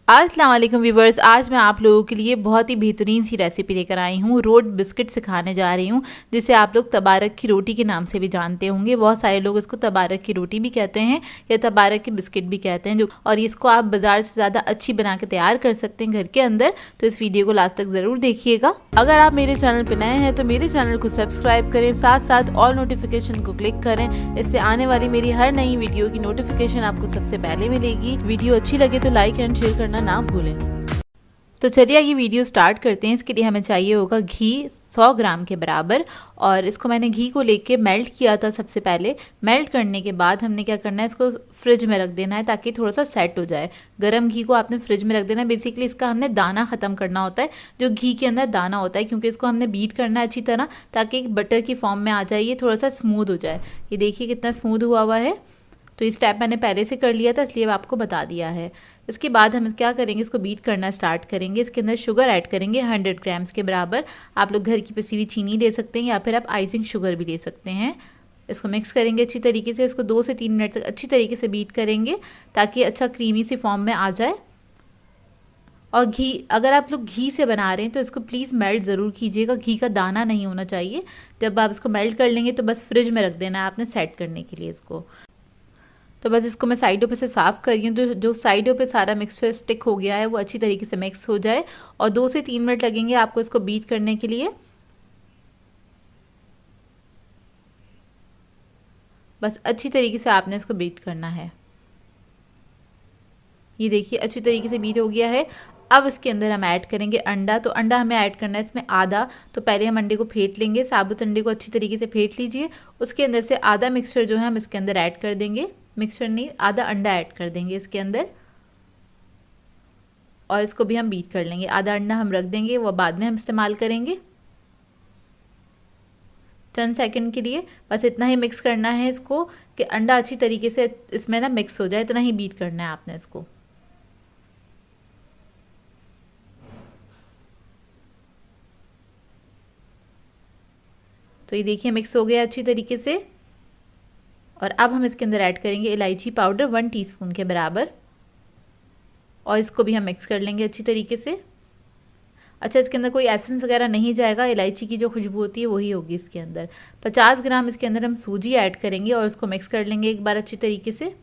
अस्सलाम वालेकुम व्यूवर्स, आज मैं आप लोगों के लिए बहुत ही बेहतरीन सी रेसिपी लेकर आई हूँ। रोट बिस्किट सिखाने जा रही हूँ, जिसे आप लोग तबारक की रोटी के नाम से भी जानते होंगे। बहुत सारे लोग इसको तबारक की रोटी भी कहते हैं या तबारक की बिस्किट भी कहते हैं। और इसको आप बाज़ार से ज़्यादा अच्छी बना के तैयार कर सकते हैं घर के अंदर। तो इस वीडियो को लास्ट तक ज़रूर देखिएगा। अगर आप मेरे चैनल पर नए हैं तो मेरे चैनल को सब्सक्राइब करें, साथ साथ ऑल नोटिफिकेशन को क्लिक करें। इससे आने वाली मेरी हर नई वीडियो की नोटिफिकेशन आपको सबसे पहले मिलेगी। वीडियो अच्छी लगे तो लाइक एंड शेयर करना ना भूलें। तो चलिए ये वीडियो स्टार्ट करते हैं। इसके लिए हमें चाहिए होगा घी 100 ग्राम के बराबर। और इसको मैंने घी को लेके मेल्ट किया था सबसे पहले। मेल्ट करने के बाद हमने क्या करना है, इसको फ्रिज में रख देना है ताकि थोड़ा सा सेट हो जाए। गरम घी को आपने फ्रिज में रख देना है। बेसिकली इसका हमने दाना ख़त्म करना होता है, जो घी के अंदर दाना होता है, क्योंकि इसको हमने बीट करना है अच्छी तरह ताकि एक बटर की फॉर्म में आ जाए, ये थोड़ा सा स्मूथ हो जाए। ये देखिए कितना स्मूथ हुआ है। तो इस स्टेप मैंने पहले से कर लिया था, इसलिए आपको बता दिया है। इसके बाद हम क्या करेंगे, इसको बीट करना स्टार्ट करेंगे। इसके अंदर शुगर ऐड करेंगे 100 ग्राम्स के बराबर। आप लोग घर की पिसी हुई चीनी ले सकते हैं या फिर आप आइसिंग शुगर भी ले सकते हैं। इसको मिक्स करेंगे अच्छी तरीके से। इसको 2 से 3 मिनट तक अच्छी तरीके से बीट करेंगे ताकि अच्छा क्रीमी सी फॉर्म में आ जाए। और घी, अगर आप लोग घी से बना रहे हैं तो इसको प्लीज़ मेल्ट ज़रूर कीजिएगा। घी का दाना नहीं होना चाहिए। जब आप इसको मेल्ट कर लेंगे तो बस फ्रिज में रख देना है आपने सेट करने के लिए इसको। तो बस इसको मैं साइडों पे से साफ़ कर रही हूँ। तो जो साइडों पे सारा मिक्सचर स्टिक हो गया है वो अच्छी तरीके से मिक्स हो जाए। और 2 से 3 मिनट लगेंगे आपको इसको बीट करने के लिए। बस अच्छी तरीके से आपने इसको बीट करना है। ये देखिए अच्छी तरीके से बीट हो गया है। अब इसके अंदर हम ऐड करेंगे अंडा। तो अंडा हमें ऐड करना है इसमें आधा। तो पहले हम अंडे को फेंट लेंगे। साबुत अंडे को अच्छी तरीके से फेंट लीजिए। उसके अंदर से आधा मिक्सचर जो है हम इसके अंदर ऐड कर देंगे। मिक्सचर नहीं, आधा अंडा ऐड कर देंगे इसके अंदर। और इसको भी हम बीट कर लेंगे। आधा अंडा हम रख देंगे, वो बाद में हम इस्तेमाल करेंगे 10 सेकंड के लिए। बस इतना ही मिक्स करना है इसको कि अंडा अच्छी तरीके से इसमें ना मिक्स हो जाए। इतना ही बीट करना है आपने इसको। तो ये देखिए मिक्स हो गया अच्छी तरीके से। और अब हम इसके अंदर ऐड करेंगे इलायची पाउडर 1 टीस्पून के बराबर। और इसको भी हम मिक्स कर लेंगे अच्छी तरीके से। अच्छा, इसके अंदर कोई एसेंस वगैरह नहीं जाएगा। इलायची की जो खुशबू होती है वही होगी इसके अंदर। 50 ग्राम इसके अंदर हम सूजी ऐड करेंगे और उसको मिक्स कर लेंगे एक बार अच्छी तरीके से।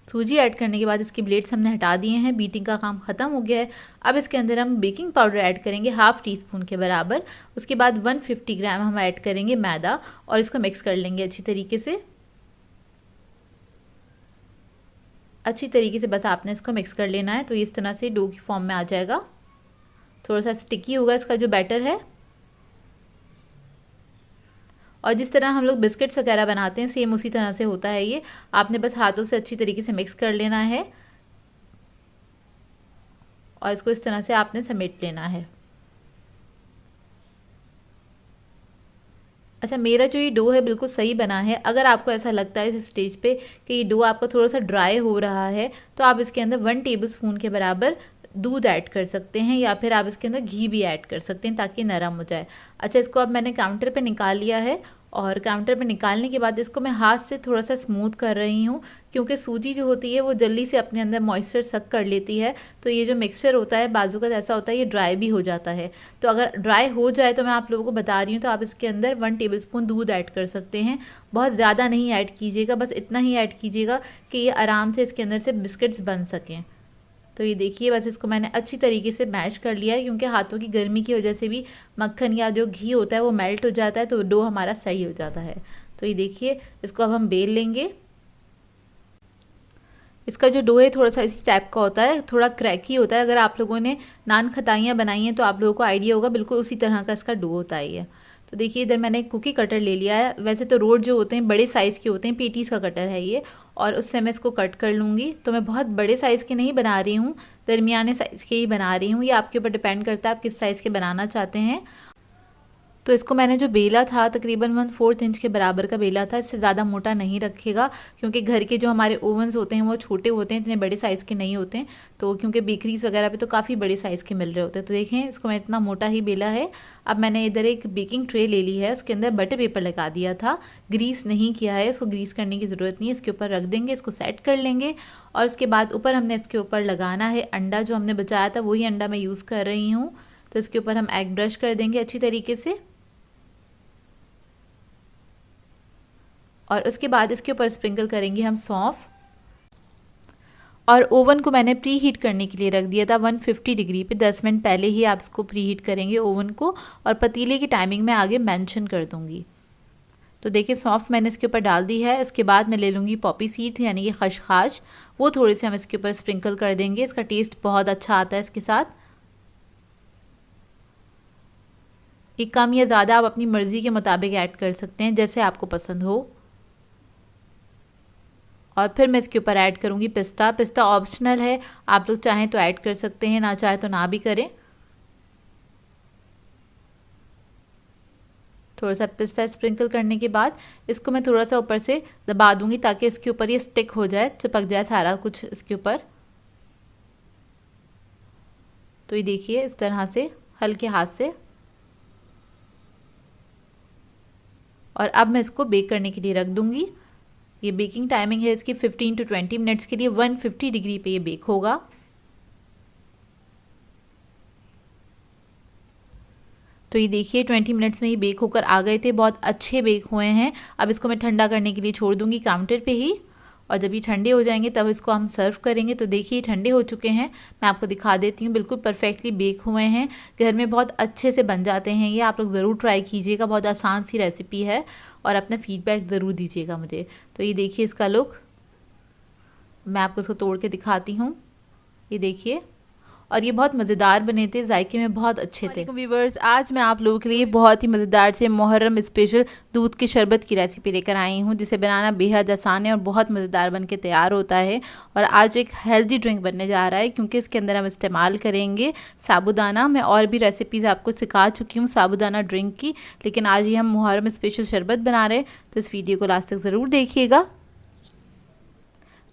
सूजी ऐड करने के बाद इसकी ब्लेड्स हमने हटा दिए हैं। बीटिंग का काम ख़त्म हो गया है। अब इसके अंदर हम बेकिंग पाउडर ऐड करेंगे 1/2 टीस्पून के बराबर। उसके बाद 150 ग्राम हम ऐड करेंगे मैदा और इसको मिक्स कर लेंगे अच्छी तरीके से। अच्छी तरीके से बस आपने इसको मिक्स कर लेना है। तो इस तरह से डो की फॉर्म में आ जाएगा। थोड़ा सा स्टिकी होगा इसका जो बैटर है। और जिस तरह हम लोग बिस्किट्स वगैरह बनाते हैं सेम उसी तरह से होता है ये। आपने बस हाथों से अच्छी तरीके से मिक्स कर लेना है और इसको इस तरह से आपने समेट लेना है। अच्छा, मेरा जो ये डो है बिल्कुल सही बना है। अगर आपको ऐसा लगता है इस स्टेज पे कि ये डो आपका थोड़ा सा ड्राई हो रहा है तो आप इसके अंदर 1 टेबलस्पून के बराबर दूध ऐड कर सकते हैं या फिर आप इसके अंदर घी भी ऐड कर सकते हैं ताकि नरम हो जाए। अच्छा, इसको अब मैंने काउंटर पे निकाल लिया है। और काउंटर पे निकालने के बाद इसको मैं हाथ से थोड़ा सा स्मूथ कर रही हूँ, क्योंकि सूजी जो होती है वो जल्दी से अपने अंदर मॉइस्चर सक कर लेती है। तो ये जो मिक्सचर होता है बाजू का ऐसा होता है, ये ड्राई भी हो जाता है। तो अगर ड्राई हो जाए तो मैं आप लोगों को बता रही हूँ, तो आप इसके अंदर 1 टेबलस्पून दूध ऐड कर सकते हैं। बहुत ज़्यादा नहीं ऐड कीजिएगा, बस इतना ही ऐड कीजिएगा कि ये आराम से इसके अंदर से बिस्किट्स बन सकें। तो ये देखिए बस इसको मैंने अच्छी तरीके से मैश कर लिया है, क्योंकि हाथों की गर्मी की वजह से भी मक्खन या जो घी होता है वो मेल्ट हो जाता है, तो डो हमारा सही हो जाता है। तो ये देखिए इसको अब हम बेल लेंगे। इसका जो डो है थोड़ा सा इसी टाइप का होता है, थोड़ा क्रैकी होता है। अगर आप लोगों ने नान खताइयाँ बनाई हैं तो आप लोगों को आइडिया होगा, बिल्कुल उसी तरह का इसका डो होता है ये। तो देखिए इधर मैंने एक कुकी कटर ले लिया है। वैसे तो रोट जो होते हैं बड़े साइज़ के होते हैं, पेटीज़ का कटर है ये। और उससे मैं इसको कट कर लूँगी। तो मैं बहुत बड़े साइज़ के नहीं बना रही हूँ, दरमियाने साइज़ के ही बना रही हूँ। ये आपके ऊपर डिपेंड करता है आप किस साइज़ के बनाना चाहते हैं। तो इसको मैंने जो बेला था तकरीबन 1/4 इंच के बराबर का बेला था। इससे ज़्यादा मोटा नहीं रखेगा क्योंकि घर के जो हमारे ओवन्स होते हैं वो छोटे होते हैं, इतने बड़े साइज़ के नहीं होते हैं। तो क्योंकि बेकरीज वगैरह पे तो काफ़ी बड़े साइज़ के मिल रहे होते हैं। तो देखें इसको मैं इतना मोटा ही बेला है। अब मैंने इधर एक बेकिंग ट्रे ले ली है, उसके अंदर बटर पेपर लगा दिया था, ग्रीस नहीं किया है। इसको ग्रीस करने की ज़रूरत नहीं है, इसके ऊपर रख देंगे, इसको सेट कर लेंगे। और उसके बाद ऊपर हमने इसके ऊपर लगाना है अंडा, जो हमने बचाया था वही अंडा मैं यूज़ कर रही हूँ। तो इसके ऊपर हम एग ब्रश कर देंगे अच्छी तरीके से। और उसके बाद इसके ऊपर स्प्रिंकल करेंगे हम सौंफ। और ओवन को मैंने प्री हीट करने के लिए रख दिया था 150 डिग्री पे। 10 मिनट पहले ही आप इसको प्री हीट करेंगे ओवन को। और पतीले की टाइमिंग मैं आगे मेंशन कर दूंगी। तो देखिए सौंफ मैंने इसके ऊपर डाल दी है। इसके बाद मैं ले लूँगी पॉपी सीड्स यानी कि खसखस, वो थोड़े से हम इसके ऊपर स्प्रिंकल कर देंगे। इसका टेस्ट बहुत अच्छा आता है इसके साथ। ये कम या ज़्यादा आप अपनी मर्ज़ी के मुताबिक ऐड कर सकते हैं, जैसे आपको पसंद हो। और फिर मैं इसके ऊपर ऐड करूँगी पिस्ता। पिस्ता ऑप्शनल है, आप लोग चाहें तो ऐड कर सकते हैं, ना चाहे तो ना भी करें। थोड़ा सा पिस्ता स्प्रिंकल करने के बाद इसको मैं थोड़ा सा ऊपर से दबा दूंगी ताकि इसके ऊपर ये स्टिक हो जाए, चिपक जाए सारा कुछ इसके ऊपर। तो ये देखिए इस तरह से हल्के हाथ से। और अब मैं इसको बेक करने के लिए रख दूंगी। ये बेकिंग टाइमिंग है इसकी 15 to 20 मिनट्स के लिए। 150 डिग्री पे ये बेक होगा। तो ये देखिए 20 मिनट्स में ही बेक होकर आ गए थे, बहुत अच्छे बेक हुए हैं। अब इसको मैं ठंडा करने के लिए छोड़ दूंगी काउंटर पे ही। और जब ये ठंडे हो जाएंगे तब इसको हम सर्व करेंगे। तो देखिए ठंडे हो चुके हैं, मैं आपको दिखा देती हूँ, बिल्कुल परफेक्टली बेक हुए हैं। घर में बहुत अच्छे से बन जाते हैं ये, आप लोग ज़रूर ट्राई कीजिएगा। बहुत आसान सी रेसिपी है और अपना फीडबैक ज़रूर दीजिएगा मुझे। तो ये देखिए इसका लुक, मैं आपको इसको तोड़ के दिखाती हूँ। ये देखिए, और ये बहुत मज़ेदार बने थे, जायके में बहुत अच्छे थे। व्यूवर्स, आज मैं आप लोगों के लिए बहुत ही मज़ेदार से मुहर्रम स्पेशल दूध के शरबत की रेसिपी लेकर आई हूँ, जिसे बनाना बेहद आसान है और बहुत मज़ेदार बन के तैयार होता है। और आज एक हेल्दी ड्रिंक बनने जा रहा है क्योंकि इसके अंदर हम इस्तेमाल करेंगे साबूदाना। मैं और भी रेसिपीज़ आपको सिखा चुकी हूँ साबूदाना ड्रिंक की, लेकिन आज ही हम मुहर्रम स्पेशल शरबत बना रहे हैं। तो इस वीडियो को लास्ट तक ज़रूर देखिएगा।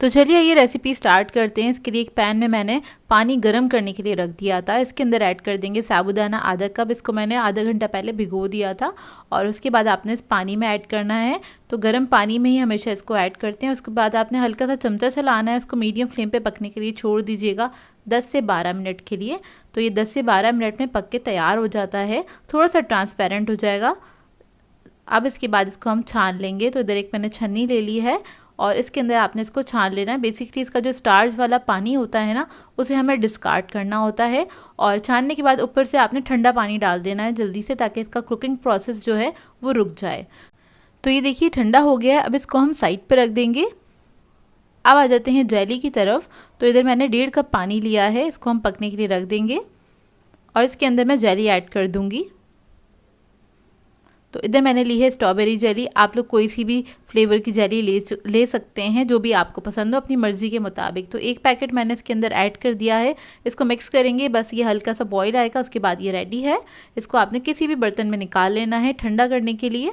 तो चलिए ये रेसिपी स्टार्ट करते हैं। इसके लिए एक पैन में मैंने पानी गर्म करने के लिए रख दिया था। इसके अंदर ऐड कर देंगे साबूदाना आधा कप। इसको मैंने आधा घंटा पहले भिगो दिया था और उसके बाद आपने इस पानी में ऐड करना है। तो गर्म पानी में ही हमेशा इसको ऐड करते हैं। उसके बाद आपने हल्का सा चमचा चलाना है, इसको मीडियम फ्लेम पे पकने के लिए छोड़ दीजिएगा 10 से 12 मिनट के लिए। तो ये 10 से 12 मिनट में पक के तैयार हो जाता है, थोड़ा सा ट्रांसपेरेंट हो जाएगा। अब इसके बाद इसको हम छान लेंगे। तो इधर एक मैंने छन्नी ले ली है और इसके अंदर आपने इसको छान लेना है। बेसिकली इसका जो स्टार्च वाला पानी होता है ना, उसे हमें डिस्कार्ड करना होता है। और छानने के बाद ऊपर से आपने ठंडा पानी डाल देना है जल्दी से, ताकि इसका कुकिंग प्रोसेस जो है वो रुक जाए। तो ये देखिए ठंडा हो गया है। अब इसको हम साइड पर रख देंगे। अब आ जाते हैं जेली की तरफ। तो इधर मैंने 1.5 कप पानी लिया है, इसको हम पकने के लिए रख देंगे और इसके अंदर मैं जेली ऐड कर दूँगी। तो इधर मैंने ली है स्ट्रॉबेरी जेली। आप लोग कोई सी भी फ्लेवर की जेली ले सकते हैं, जो भी आपको पसंद हो अपनी मर्ज़ी के मुताबिक। तो एक पैकेट मैंने इसके अंदर ऐड कर दिया है। इसको मिक्स करेंगे, बस ये हल्का सा बॉईल आएगा, उसके बाद ये रेडी है। इसको आपने किसी भी बर्तन में निकाल लेना है ठंडा करने के लिए।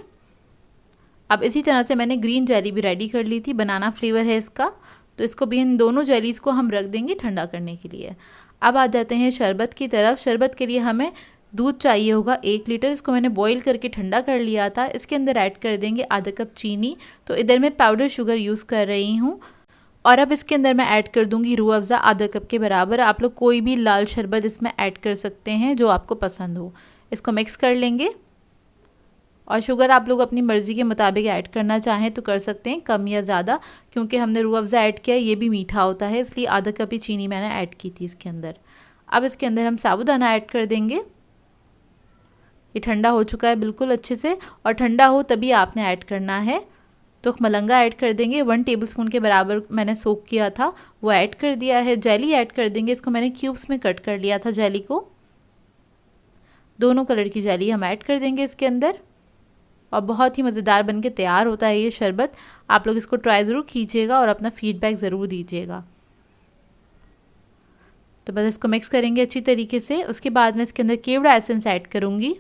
अब इसी तरह से मैंने ग्रीन जेली भी रेडी कर ली थी, बनाना फ्लेवर है इसका। तो इसको भी, इन दोनों जेलीज़ को हम रख देंगे ठंडा करने के लिए। अब आ जाते हैं शरबत की तरफ। शरबत के लिए हमें दूध चाहिए होगा 1 लीटर। इसको मैंने बॉईल करके ठंडा कर लिया था। इसके अंदर ऐड कर देंगे आधा कप चीनी। तो इधर मैं पाउडर शुगर यूज़ कर रही हूँ। और अब इसके अंदर मैं ऐड कर दूँगी रूह अफ़ज़ा आधा कप के बराबर। आप लोग कोई भी लाल शरबत इसमें ऐड कर सकते हैं जो आपको पसंद हो। इसको मिक्स कर लेंगे। और शुगर आप लोग अपनी मर्ज़ी के मुताबिक ऐड करना चाहें तो कर सकते हैं, कम या ज़्यादा, क्योंकि हमने रूह अफ़ज़ा ऐड किया, ये भी मीठा होता है, इसलिए आधा कप ही चीनी मैंने ऐड की थी इसके अंदर। अब इसके अंदर हम साबूदाना ऐड कर देंगे। ये ठंडा हो चुका है बिल्कुल अच्छे से, और ठंडा हो तभी आपने ऐड करना है। तो मलंगा ऐड कर देंगे, 1 टेबलस्पून के बराबर मैंने सोक किया था, वो ऐड कर दिया है। जेली ऐड कर देंगे, इसको मैंने क्यूब्स में कट कर लिया था जेली को। दोनों कलर की जेली हम ऐड कर देंगे इसके अंदर, और बहुत ही मज़ेदार बन के तैयार होता है ये शरबत। आप लोग इसको ट्राई ज़रूर कीजिएगा और अपना फीडबैक ज़रूर दीजिएगा। तो बस इसको मिक्स करेंगे अच्छी तरीके से। उसके बाद मैं इसके अंदर केवड़ा एसेंस ऐड करूँगी।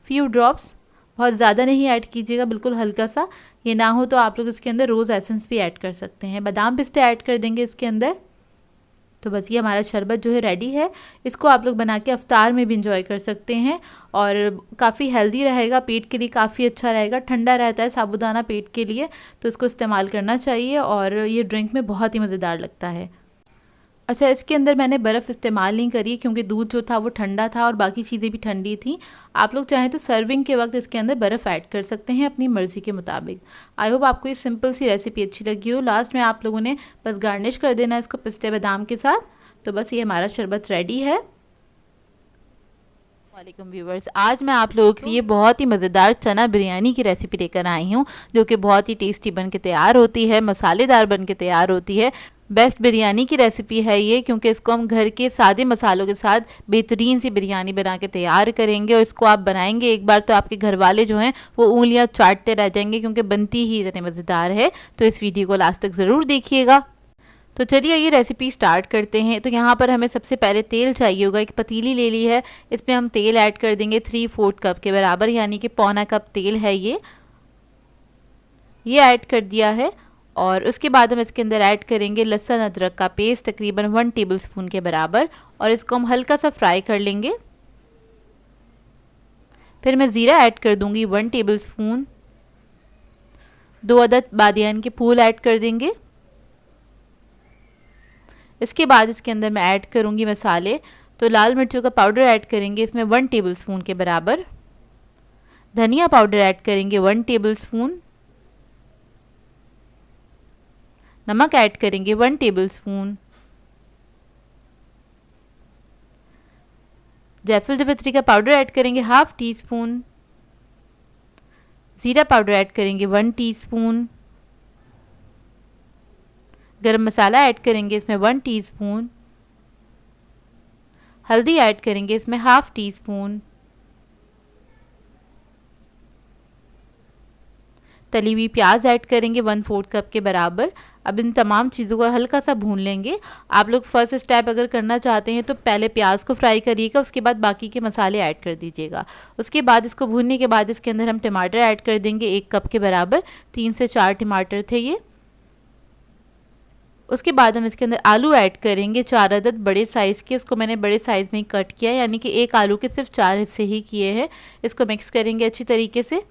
फ्यू ड्रॉप्स, बहुत ज़्यादा नहीं ऐड कीजिएगा, बिल्कुल हल्का सा। ये ना हो तो आप लोग इसके अंदर रोज़ एसेंस भी ऐड कर सकते हैं। बादाम पिस्ते ऐड कर देंगे इसके अंदर। तो बस ये हमारा शरबत जो है रेडी है। इसको आप लोग बना के अफ्तार में भी इंजॉय कर सकते हैं और काफ़ी हेल्दी रहेगा, पेट के लिए काफ़ी अच्छा रहेगा। ठंडा रहता है साबूदाना पेट के लिए, तो इसको इस्तेमाल करना चाहिए और ये ड्रिंक में बहुत ही मज़ेदार लगता है। अच्छा, इसके अंदर मैंने बर्फ़ इस्तेमाल नहीं करी क्योंकि दूध जो था वो ठंडा था और बाकी चीज़ें भी ठंडी थी। आप लोग चाहें तो सर्विंग के वक्त इसके अंदर बर्फ़ ऐड कर सकते हैं अपनी मर्ज़ी के मुताबिक। आई होप आपको ये सिंपल सी रेसिपी अच्छी लगी हो। लास्ट में आप लोगों ने बस गार्निश कर देना इसको पिस्ते बादाम के साथ। तो बस ये हमारा शरबत रेडी है। वालेकुम व्यूवर्स, आज मैं आप लोगों के लिए बहुत ही मज़ेदार चना बिरयानी की रेसिपी लेकर आई हूँ, जो कि बहुत ही टेस्टी बन के तैयार होती है, मसालेदार बन के तैयार होती है। बेस्ट बिरयानी की रेसिपी है ये, क्योंकि इसको हम घर के सादे मसालों के साथ बेहतरीन सी बिरयानी बना के तैयार करेंगे और इसको आप बनाएंगे एक बार तो आपके घर वाले जो हैं वो उंगलियां चाटते रह जाएंगे, क्योंकि बनती ही इतनी मज़ेदार है। तो इस वीडियो को लास्ट तक ज़रूर देखिएगा। तो चलिए ये रेसिपी स्टार्ट करते हैं। तो यहाँ पर हमें सबसे पहले तेल चाहिए होगा। एक पतीली ले ली है, इसमें हम तेल ऐड कर देंगे 3/4 कप के बराबर, यानी कि पौना कप तेल है ये ऐड कर दिया है। और उसके बाद हम इसके अंदर ऐड करेंगे लहसुन अदरक का पेस्ट तकरीबन 1 टेबलस्पून के बराबर, और इसको हम हल्का सा फ्राई कर लेंगे। फिर मैं ज़ीरा ऐड कर दूंगी 1 टेबलस्पून। 2 अदद बादियान के फूल ऐड कर देंगे। इसके बाद इसके अंदर मैं ऐड करूंगी मसाले। तो लाल मिर्चों का पाउडर ऐड करेंगे इसमें 1 टेबलस्पून के बराबर। धनिया पाउडर ऐड करेंगे 1 टेबलस्पून। नमक ऐड करेंगे 1 टेबलस्पून। जायफल जावित्री का पाउडर ऐड करेंगे 1/2 टीस्पून। ज़ीरा पाउडर ऐड करेंगे 1 टीस्पून। गरम मसाला ऐड करेंगे इसमें 1 टीस्पून। हल्दी ऐड करेंगे इसमें 1/2 टीस्पून। तली हुई प्याज ऐड करेंगे 1/4 कप के बराबर। अब इन तमाम चीज़ों को हल्का सा भून लेंगे। आप लोग फर्स्ट स्टेप अगर करना चाहते हैं तो पहले प्याज को फ्राई करिएगा, उसके बाद बाकी के मसाले ऐड कर दीजिएगा। उसके बाद इसको भूनने के बाद इसके अंदर हम टमाटर ऐड कर देंगे 1 कप के बराबर। 3 से 4 टमाटर थे ये। उसके बाद हम इसके अंदर आलू ऐड करेंगे 4 अदद बड़े साइज़ के। उसको मैंने बड़े साइज़ में ही कट किया है, यानी कि एक आलू के सिर्फ 4 हिस्से ही किए हैं। इसको मिक्स करेंगे अच्छी तरीके से।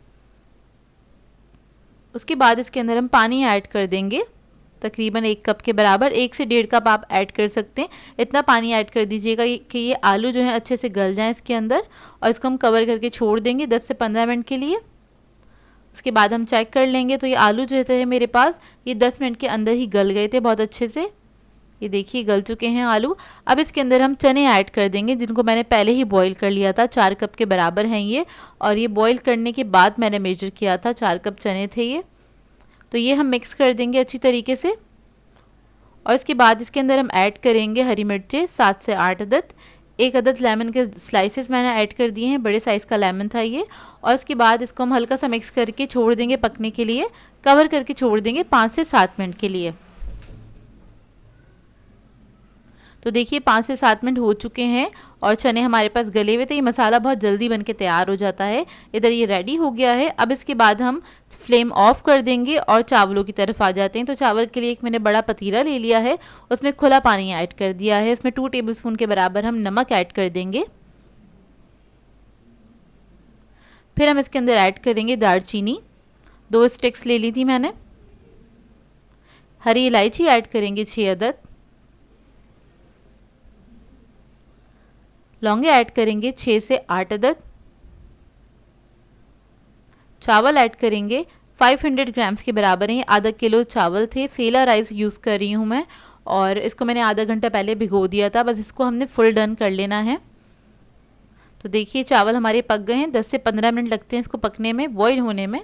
उसके बाद इसके अंदर हम पानी ऐड कर देंगे तकरीबन 1 कप के बराबर। 1 से 1.5 कप आप ऐड कर सकते हैं। इतना पानी ऐड कर दीजिएगा कि ये आलू जो है अच्छे से गल जाएं इसके अंदर, और इसको हम कवर करके छोड़ देंगे 10 से 15 मिनट के लिए। उसके बाद हम चेक कर लेंगे तो ये आलू जो थे मेरे पास ये 10 मिनट के अंदर ही गल गए थे बहुत अच्छे से। ये देखिए गल चुके हैं आलू। अब इसके अंदर हम चने ऐड कर देंगे, जिनको मैंने पहले ही बॉईल कर लिया था। 4 कप के बराबर हैं ये, और ये बॉईल करने के बाद मैंने मेजर किया था, 4 कप चने थे ये। तो ये हम मिक्स कर देंगे अच्छी तरीके से। और इसके बाद इसके अंदर हम ऐड करेंगे हरी मिर्चें 7 से 8 अदद। 1 अदद लेमन के स्लाइसेस मैंने ऐड कर दिए हैं, बड़े साइज़ का लेमन था ये। और इसके बाद इसको हम हल्का सा मिक्स करके छोड़ देंगे पकने के लिए। कवर करके छोड़ देंगे 5 से 7 मिनट के लिए। तो देखिए 5 से 7 मिनट हो चुके हैं और चने हमारे पास गले हुए थे। ये मसाला बहुत जल्दी बन के तैयार हो जाता है। इधर ये रेडी हो गया है। अब इसके बाद हम फ्लेम ऑफ कर देंगे और चावलों की तरफ आ जाते हैं। तो चावल के लिए एक मैंने बड़ा पतीला ले लिया है, उसमें खुला पानी ऐड कर दिया है। इसमें 2 टेबलस्पून के बराबर हम नमक ऐड कर देंगे। फिर हम इसके अंदर ऐड करेंगे दालचीनी, 2 स्टिक्स ले ली थी मैंने। हरी इलायची ऐड करेंगे 6 अदद। लौंगे ऐड करेंगे 6 से 8 अदद। चावल ऐड करेंगे 500 ग्राम्स के बराबर हैं। आधा किलो चावल थे, सेला राइस यूज़ कर रही हूँ मैं, और इसको मैंने आधा घंटा पहले भिगो दिया था। बस इसको हमने फुल डन कर लेना है। तो देखिए चावल हमारे पक गए हैं। 10 से 15 मिनट लगते हैं इसको पकने में, बॉईल होने में।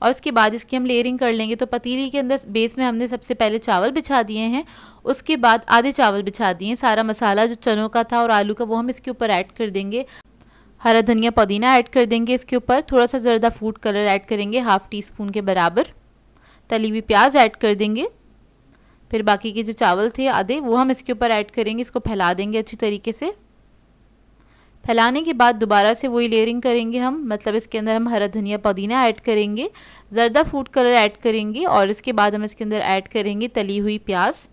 और उसके बाद इसकी हम लेयरिंग कर लेंगे। तो पतीली के अंदर बेस में हमने सबसे पहले चावल बिछा दिए हैं, उसके बाद आधे चावल बिछा दिए हैं। सारा मसाला जो चनों का था और आलू का वो हम इसके ऊपर ऐड कर देंगे। हरा धनिया पुदीना ऐड कर देंगे इसके ऊपर। थोड़ा सा ज़र्दा फूड कलर ऐड करेंगे 1/2 टीस्पून के बराबर। तली हुई प्याज ऐड कर देंगे। फिर बाकी के जो चावल थे आधे वो हम इसके ऊपर ऐड करेंगे। इसको फैला देंगे अच्छी तरीके से। फैलाने के बाद दोबारा से वही लेयरिंग करेंगे हम, मतलब इसके अंदर हम हरा धनिया पुदीना ऐड करेंगे, ज़र्दा फूड कलर ऐड करेंगे और इसके बाद हम इसके अंदर ऐड करेंगे तली हुई प्याज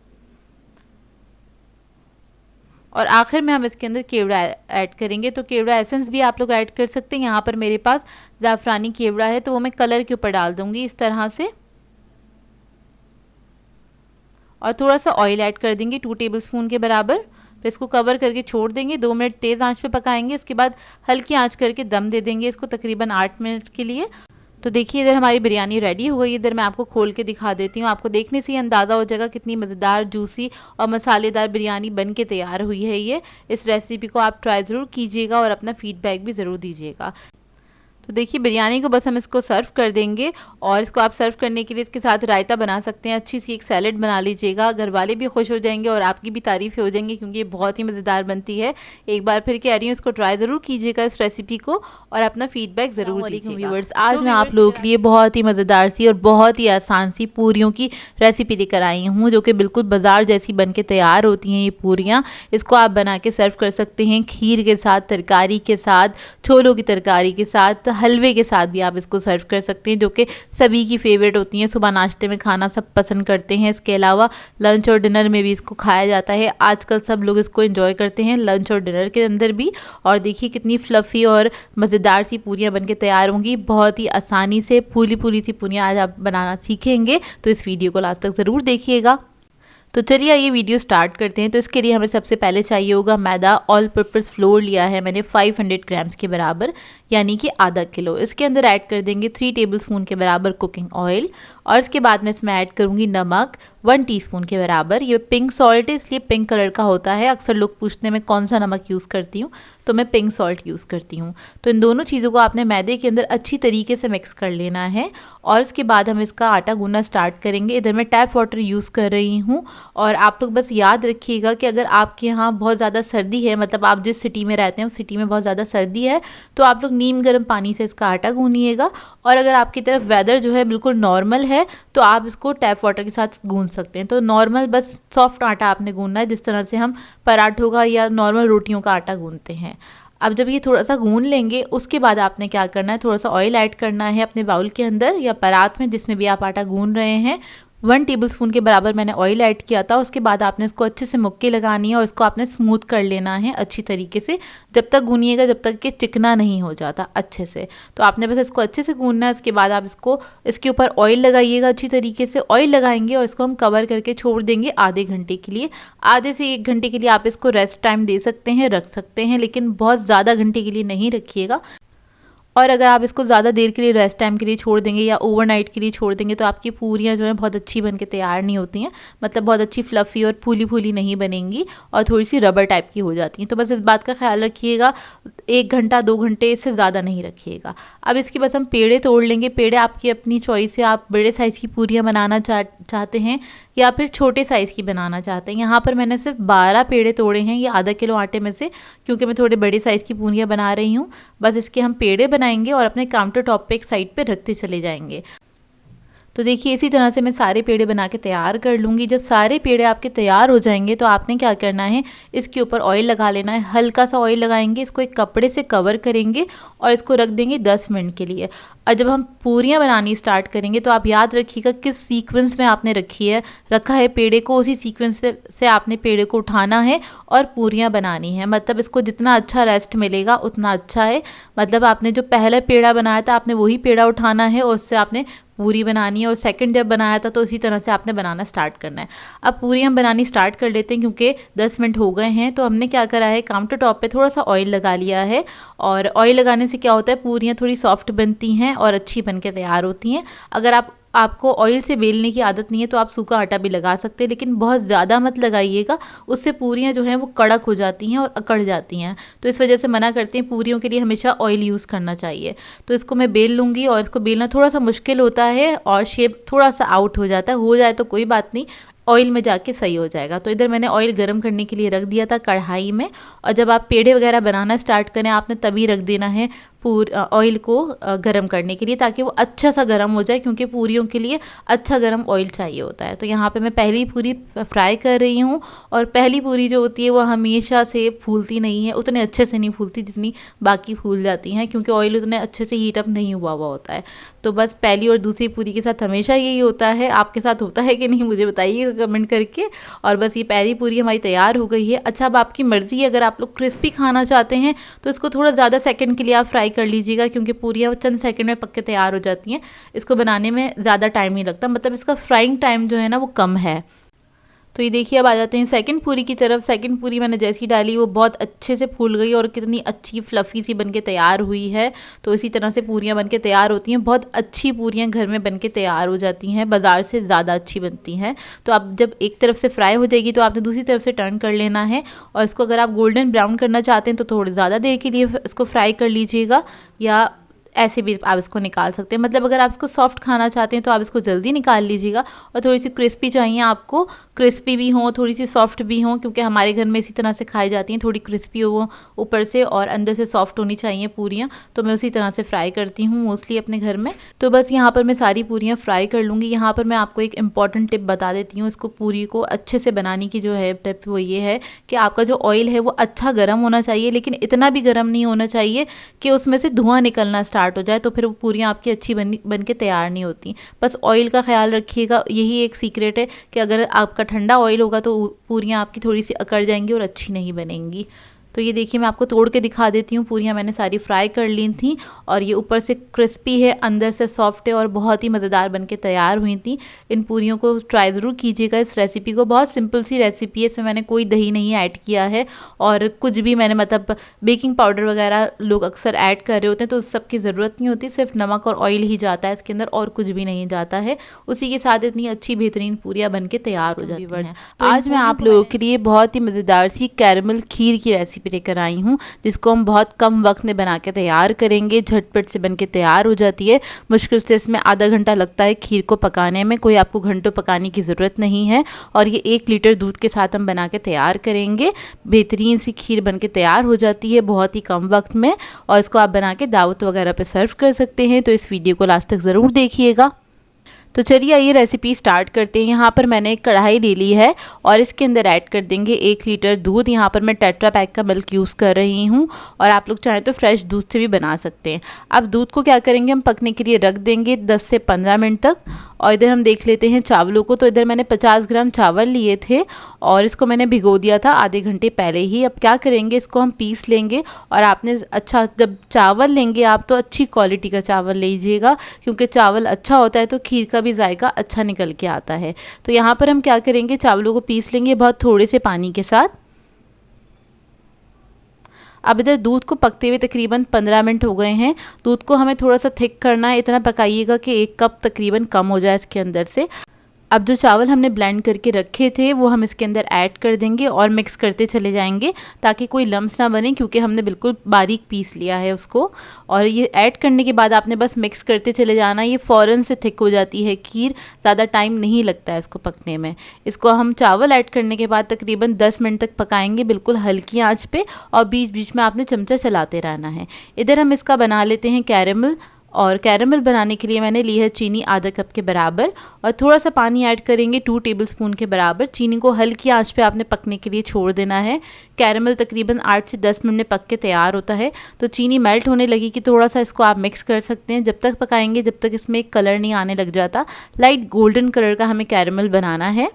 और आखिर में हम इसके अंदर केवड़ा ऐड करेंगे। तो केवड़ा एसेंस भी आप लोग ऐड कर सकते हैं। यहाँ पर मेरे पास ज़ाफ़रानी केवड़ा है तो वो मैं कलर के ऊपर डाल दूँगी इस तरह से। और थोड़ा सा ऑयल ऐड कर देंगे 2 टेबलस्पून के बराबर। फिर इसको कवर करके छोड़ देंगे, 2 मिनट तेज़ आंच पे पकाएंगे। इसके बाद हल्की आंच करके दम दे देंगे इसको तकरीबन 8 मिनट के लिए। तो देखिए इधर हमारी बिरयानी रेडी हो गई। इधर मैं आपको खोल के दिखा देती हूँ, आपको देखने से ही अंदाज़ा हो जाएगा कितनी मज़ेदार, जूसी और मसालेदार बिरयानी बन के तैयार हुई है ये। इस रेसिपी को आप ट्राई ज़रूर कीजिएगा और अपना फ़ीडबैक भी ज़रूर दीजिएगा। तो देखिए बिरयानी को बस हम इसको सर्व कर देंगे और इसको आप सर्व करने के लिए इसके साथ रायता बना सकते हैं, अच्छी सी एक सैलेड बना लीजिएगा। घर वाले भी खुश हो जाएंगे और आपकी भी तारीफ़ हो जाएंगी क्योंकि ये बहुत ही मज़ेदार बनती है। एक बार फिर कह रही हूँ इसको ट्राई ज़रूर कीजिएगा इस रेसिपी को और अपना फ़ीडबैक ज़रूर दीजिएगा। व्यूअर्स, आज मैं आप लोगों के लिए बहुत ही मज़ेदार सी और बहुत ही आसान सी पूरियों की रेसिपी लेकर आई हूँ जो कि बिल्कुल बाज़ार जैसी बन के तैयार होती हैं ये पूरियाँ। इसको आप बना के सर्व कर सकते हैं खीर के साथ, तरकारी के साथ, छोलों की तरकारी के साथ, हलवे के साथ भी आप इसको सर्व कर सकते हैं जो कि सभी की फेवरेट होती हैं। सुबह नाश्ते में खाना सब पसंद करते हैं। इसके अलावा लंच और डिनर में भी इसको खाया जाता है। आजकल सब लोग इसको एंजॉय करते हैं लंच और डिनर के अंदर भी। और देखिए कितनी फ्लफ़ी और मज़ेदार सी पूरियाँ बन के तैयार होंगी। बहुत ही आसानी से फूली फूली सी पूरियाँ आज आप बनाना सीखेंगे, तो इस वीडियो को लास्ट तक ज़रूर देखिएगा। तो चलिए आइए वीडियो स्टार्ट करते हैं। तो इसके लिए हमें सबसे पहले चाहिए होगा मैदा। ऑल पर्पस फ्लोर लिया है मैंने 500 ग्राम्स के बराबर, यानी कि आधा किलो। इसके अंदर ऐड कर देंगे 3 टेबलस्पून के बराबर कुकिंग ऑयल और इसके बाद मैं इसमें ऐड करूँगी नमक 1 टीस्पून के बराबर। ये पिंक सॉल्ट है इसलिए पिंक कलर का होता है। अक्सर लोग पूछते हैं मैं कौन सा नमक यूज़ करती हूँ, तो मैं पिंक सॉल्ट यूज़ करती हूँ। तो इन दोनों चीज़ों को आपने मैदे के अंदर अच्छी तरीके से मिक्स कर लेना है और इसके बाद हम इसका आटा गूंदना स्टार्ट करेंगे। इधर मैं टैप वाटर यूज़ कर रही हूँ और आप लोग बस याद रखिएगा कि अगर आपके यहाँ बहुत ज़्यादा सर्दी है, मतलब आप जिस सिटी में रहते हैं उस सिटी में बहुत ज़्यादा सर्दी है, तो आप लोग नीम गर्म पानी से इसका आटा गूंदिएगा। और अगर आपकी तरफ वेदर जो है बिल्कुल नॉर्मल है तो आप इसको टैप वाटर के साथ गूंद सकते हैं। तो नॉर्मल बस सॉफ्ट आटा आपने गूंदना है, जिस तरह से हम पराठों का या नॉर्मल रोटियों का आटा गूंदते हैं। अब जब ये थोड़ा सा गूंद लेंगे उसके बाद आपने क्या करना है, थोड़ा सा ऑयल ऐड करना है अपने बाउल के अंदर या परात में, जिसमें भी आप आटा गूंद रहे हैं। 1 टेबलस्पून के बराबर मैंने ऑयल ऐड किया था। उसके बाद आपने इसको अच्छे से मुक्की लगानी है और इसको आपने स्मूथ कर लेना है अच्छी तरीके से, जब तक गूनिएगा जब तक कि चिकना नहीं हो जाता अच्छे से। तो आपने बस इसको अच्छे से गूंदना है। इसके बाद आप इसको इसके ऊपर ऑयल लगाइएगा अच्छी तरीके से। ऑयल लगाएंगे और इसको हम कवर करके छोड़ देंगे आधे घंटे के लिए। आधे से 1 घंटे के लिए आप इसको रेस्ट टाइम दे सकते हैं, रख सकते हैं, लेकिन बहुत ज़्यादा घंटे के लिए नहीं रखिएगा। और अगर आप इसको ज़्यादा देर के लिए रेस्ट टाइम के लिए छोड़ देंगे या ओवरनाइट के लिए छोड़ देंगे तो आपकी पूरियाँ जो हैं बहुत अच्छी बन के तैयार नहीं होती हैं, मतलब बहुत अच्छी फ्लफ़ी और फूली फूली नहीं बनेंगी और थोड़ी सी रबर टाइप की हो जाती हैं। तो बस इस बात का ख्याल रखिएगा, 1 घंटा 2 घंटे इससे ज़्यादा नहीं रखिएगा। अब इसके बस हम पेड़े तोड़ लेंगे। पेड़े आपकी अपनी चॉइस है, आप बड़े साइज़ की पूरियाँ बनाना चाहते हैं या फिर छोटे साइज़ की बनाना चाहते हैं। यहाँ पर मैंने सिर्फ 12 पेड़े तोड़े हैं ये आधा किलो आटे में से, क्योंकि मैं थोड़े बड़े साइज़ की पूरियाँ बना रही हूँ। बस इसके हम पेड़े बनाएंगे और अपने काउंटर टॉप पे एक साइड पे रखते चले जाएंगे। तो देखिए इसी तरह से मैं सारे पेड़े बना के तैयार कर लूँगी। जब सारे पेड़े आपके तैयार हो जाएंगे तो आपने क्या करना है, इसके ऊपर ऑयल लगा लेना है। हल्का सा ऑयल लगाएंगे, इसको एक कपड़े से कवर करेंगे और इसको रख देंगे 10 मिनट के लिए। और जब हम पूरियाँ बनानी स्टार्ट करेंगे तो आप याद रखिएगा किस सीक्वेंस में आपने रखा है पेड़े को, उसी सीक्वेंस से आपने पेड़े को उठाना है और पूरियाँ बनानी है। मतलब इसको जितना अच्छा रेस्ट मिलेगा उतना अच्छा है। मतलब आपने जो पहला पेड़ा बनाया था आपने वही पेड़ा उठाना है और उससे आपने पूरी बनानी है। और सेकंड जब बनाया था तो इसी तरह से आपने बनाना स्टार्ट करना है। अब पूरी हम बनानी स्टार्ट कर लेते हैं क्योंकि 10 मिनट हो गए हैं। तो हमने क्या करा है, काउंटर टॉप पे थोड़ा सा ऑयल लगा लिया है और ऑयल लगाने से क्या होता है, पूरियाँ थोड़ी सॉफ्ट बनती हैं और अच्छी बन के तैयार होती हैं। अगर आपको ऑयल से बेलने की आदत नहीं है तो आप सूखा आटा भी लगा सकते हैं, लेकिन बहुत ज़्यादा मत लगाइएगा, उससे पूरियाँ जो हैं वो कड़क हो जाती हैं और अकड़ जाती हैं। तो इस वजह से मना करते हैं, पूरियों के लिए हमेशा ऑयल यूज़ करना चाहिए। तो इसको मैं बेल लूँगी और इसको बेलना थोड़ा सा मुश्किल होता है और शेप थोड़ा सा आउट हो जाता है। हो जाए तो कोई बात नहीं, ऑयल में जाके सही हो जाएगा। तो इधर मैंने ऑयल गर्म करने के लिए रख दिया था कढ़ाई में। और जब आप पेड़े वगैरह बनाना स्टार्ट करें आपने तभी रख देना है ऑयल को गरम करने के लिए, ताकि वो अच्छा सा गरम हो जाए, क्योंकि पूरियों के लिए अच्छा गरम ऑयल चाहिए होता है। तो यहाँ पे मैं पहली पूरी फ्राई कर रही हूँ, और पहली पूरी जो होती है वो हमेशा से फूलती नहीं है, उतने अच्छे से नहीं फूलती जितनी बाकी फूल जाती हैं, क्योंकि ऑयल उतने अच्छे से हीट अप नहीं हुआ होता है। तो बस पहली और दूसरी पूरी के साथ हमेशा यही होता है। आपके साथ होता है कि नहीं मुझे बताइएगा कमेंट करके। और बस ये पहली पूरी हमारी तैयार हो गई है। अच्छा, अब आपकी मर्ज़ी है, अगर आप लोग क्रिस्पी खाना चाहते हैं तो इसको थोड़ा ज़्यादा सेकंड के लिए आप फ्राई कर लीजिएगा, क्योंकि पूरियाँ चंद सेकंड में पक के तैयार हो जाती हैं। इसको बनाने में ज़्यादा टाइम नहीं लगता, मतलब इसका फ्राइंग टाइम जो है ना वो कम है। तो ये देखिए, अब आ जाते हैं सेकंड पूरी की तरफ। सेकंड पूरी मैंने जैसी डाली वो बहुत अच्छे से फूल गई और कितनी अच्छी फ्लफ़ी सी बनके तैयार हुई है। तो इसी तरह से पूरियाँ बनके तैयार होती हैं। बहुत अच्छी पूरियाँ घर में बनके तैयार हो जाती हैं, बाज़ार से ज़्यादा अच्छी बनती हैं। तो अब जब एक तरफ से फ्राई हो जाएगी तो आपने दूसरी तरफ से टर्न कर लेना है, और इसको अगर आप गोल्डन ब्राउन करना चाहते हैं तो थोड़ी ज़्यादा देर के लिए इसको फ्राई कर लीजिएगा, या ऐसे भी आप इसको निकाल सकते हैं। मतलब अगर आप इसको सॉफ्ट खाना चाहते हैं तो आप इसको जल्दी निकाल लीजिएगा, और थोड़ी सी क्रिस्पी चाहिए आपको, क्रिस्पी भी हो थोड़ी सी सॉफ्ट भी हो, क्योंकि हमारे घर में इसी तरह से खाई जाती हैं, थोड़ी क्रिस्पी हो ऊपर से और अंदर से सॉफ्ट होनी चाहिए पूरियाँ। तो मैं उसी तरह से फ्राई करती हूँ मोस्टली अपने घर में। तो बस यहाँ पर मैं सारी पूरियाँ फ्राई कर लूँगी। यहाँ पर मैं आपको एक इम्पॉर्टेंट टिप बता देती हूँ। इसको पूरी को अच्छे से बनाने की जो है टिप वो ये है कि आपका जो ऑयल है वो अच्छा गर्म होना चाहिए, लेकिन इतना भी गर्म नहीं होना चाहिए कि उसमें से धुआं निकलना स्टार्ट हो जाए, तो फिर वो पूरियाँ आपकी अच्छी बन के तैयार नहीं होती। बस ऑयल का ख्याल रखिएगा, यही एक सीक्रेट है कि अगर आपका ठंडा ऑयल होगा तो पूरियाँ आपकी थोड़ी सी अकड़ जाएंगी और अच्छी नहीं बनेंगी। तो ये देखिए, मैं आपको तोड़ के दिखा देती हूँ। पूरियाँ मैंने सारी फ्राई कर ली थी, और ये ऊपर से क्रिस्पी है, अंदर से सॉफ्ट है, और बहुत ही मज़ेदार बनके तैयार हुई थी। इन पूरियों को ट्राई ज़रूर कीजिएगा, इस रेसिपी को। बहुत सिंपल सी रेसिपी है, इसमें मैंने कोई दही नहीं ऐड किया है, और कुछ भी मैंने मतलब बेकिंग पाउडर वगैरह लोग अक्सर ऐड कर रहे होते हैं, तो उस सब की ज़रूरत नहीं होती। सिर्फ नमक और ऑयल ही जाता है इसके अंदर, और कुछ भी नहीं जाता है। उसी के साथ इतनी अच्छी बेहतरीन पूरियाँ बन के तैयार हो जाती हैं। आज मैं आप लोगों के लिए बहुत ही मज़ेदार सी कैरमल खीर की रेसिपी लेकर आई हूँ, जिसको हम बहुत कम वक्त में बना के तैयार करेंगे। झटपट से बनके तैयार हो जाती है। मुश्किल से इसमें आधा घंटा लगता है खीर को पकाने में, कोई आपको घंटों पकाने की ज़रूरत नहीं है। और ये 1 लीटर दूध के साथ हम बना के तैयार करेंगे। बेहतरीन सी खीर बनके तैयार हो जाती है बहुत ही कम वक्त में, और इसको आप बना के दावत वगैरह पे सर्व कर सकते हैं। तो इस वीडियो को लास्ट तक ज़रूर देखिएगा। तो चलिए आइए रेसिपी स्टार्ट करते हैं। यहाँ पर मैंने एक कढ़ाई ले ली है, और इसके अंदर ऐड कर देंगे 1 लीटर दूध। यहाँ पर मैं टेट्रा पैक का मिल्क यूज़ कर रही हूँ, और आप लोग चाहें तो फ्रेश दूध से भी बना सकते हैं। अब दूध को क्या करेंगे, हम पकने के लिए रख देंगे 10 से 15 मिनट तक। और इधर हम देख लेते हैं चावलों को। तो इधर मैंने 50 ग्राम चावल लिए थे, और इसको मैंने भिगो दिया था आधे घंटे पहले ही। अब क्या करेंगे, इसको हम पीस लेंगे। और आपने अच्छा, जब चावल लेंगे आप तो अच्छी क्वालिटी का चावल लीजिएगा, क्योंकि चावल अच्छा होता है तो खीर का भी जायका अच्छा निकल के आता है। तो यहाँ पर हम क्या करेंगे, चावलों को पीस लेंगे बहुत थोड़े से पानी के साथ। अब इधर दूध को पकते हुए तकरीबन 15 मिनट हो गए हैं। दूध को हमें थोड़ा सा थिक करना है, इतना पकाइएगा कि 1 कप तकरीबन कम हो जाए इसके अंदर से। अब जो चावल हमने ब्लेंड करके रखे थे वो हम इसके अंदर ऐड कर देंगे, और मिक्स करते चले जाएंगे ताकि कोई लम्स ना बने, क्योंकि हमने बिल्कुल बारीक पीस लिया है उसको। और ये ऐड करने के बाद आपने बस मिक्स करते चले जाना। ये फ़ौरन से थिक हो जाती है खीर, ज़्यादा टाइम नहीं लगता है इसको पकने में। इसको हम चावल ऐड करने के बाद तकरीबन 10 मिनट तक पकाएंगे, बिल्कुल हल्की आँच पे, और बीच बीच में आपने चमचा चलाते रहना है। इधर हम इसका बना लेते हैं कैरेमल। और कैरेमल बनाने के लिए मैंने ली है चीनी आधा कप के बराबर, और थोड़ा सा पानी ऐड करेंगे 2 टेबलस्पून के बराबर। चीनी को हल्की आंच पे आपने पकने के लिए छोड़ देना है। कैरेमल तकरीबन 8 से 10 मिनट में पक के तैयार होता है। तो चीनी मेल्ट होने लगी कि थोड़ा सा इसको आप मिक्स कर सकते हैं। जब तक पकाएंगे जब तक इसमें एक कलर नहीं आने लग जाता, लाइट गोल्डन कलर का हमें कैरेमल बनाना है।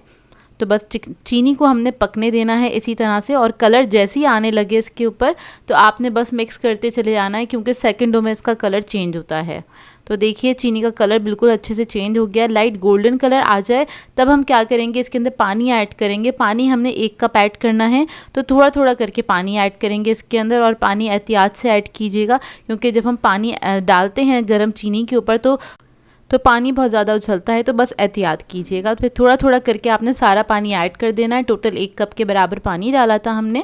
तो बस चीनी को हमने पकने देना है इसी तरह से, और कलर जैसे ही आने लगे इसके ऊपर तो आपने बस मिक्स करते चले जाना है, क्योंकि सेकंडों में इसका कलर चेंज होता है। तो देखिए चीनी का कलर बिल्कुल अच्छे से चेंज हो गया, लाइट गोल्डन कलर आ जाए तब हम क्या करेंगे, इसके अंदर पानी ऐड करेंगे। पानी हमने 1 कप ऐड करना है, तो थोड़ा थोड़ा करके पानी ऐड करेंगे इसके अंदर, और पानी एहतियात से ऐड कीजिएगा, क्योंकि जब हम पानी डालते हैं गर्म चीनी के ऊपर तो पानी बहुत ज़्यादा उछलता है, तो बस एहतियात कीजिएगा। फिर थोड़ा थोड़ा करके आपने सारा पानी ऐड कर देना है। टोटल 1 कप के बराबर पानी डाला था हमने।